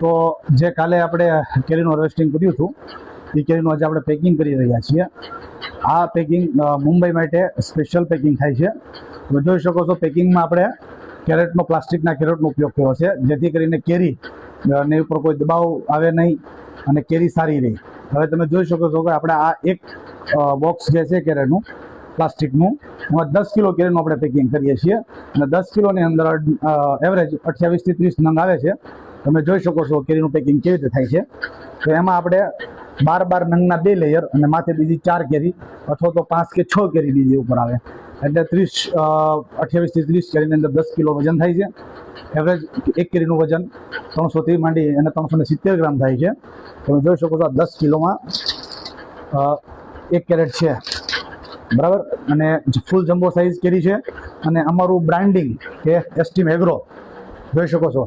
તો જે કાલે આપણે કેરીનું હાર્વેસ્ટિંગ કર્યું હતું એ કેરીનું આજે આપણે પેકિંગ કરી રહ્યા છીએ. આ પેકિંગ મુંબઈ માટે સ્પેશિયલ પેકિંગ થાય છે. તમે જોઈ શકો છો પેકિંગમાં આપણે કેરેટનો પ્લાસ્ટિકના કેરેટનો ઉપયોગ કર્યો છે, જેથી કરીને કેરી ને ઉપર કોઈ દબાવ આવે નહીં અને કેરી સારી રહે. હવે તમે જોઈ શકો છો કે આપણે આ એક બોક્સ જે છે કેરેટનું પ્લાસ્ટિકનું, એમાં 10 કિલો કેરીનું આપણે પેકિંગ કરીએ છીએ અને 10 કિલોની અંદર એવરેજ 28 થી 30 નંગ આવે છે. તમે જોઈ શકો છો કેરીનું પેકિંગ કેવી રીતે થાય છે. તો એમાં આપણે 12 નંગના 2 લેયર અને માથે બીજી 4 કેરી અથવા તો 5 કે 6 કેરી બીજી ઉપર આવે, એટલે 28 થી 30 કેરીની અંદર 10 કિલો વજન થાય છે. એવરેજ એક કેરીનું વજન 300 થી માંડી અને 370 ગ્રામ થાય છે. તમે જોઈ શકો છો 10 કિલોમાં 1 કેરેટ છે, બરાબર. અને ફૂલ જમ્બો સાઇઝ કેરી છે. અને અમારું બ્રાન્ડિંગ કે એસ્ટીમ એગ્રો જોઈ શકો છો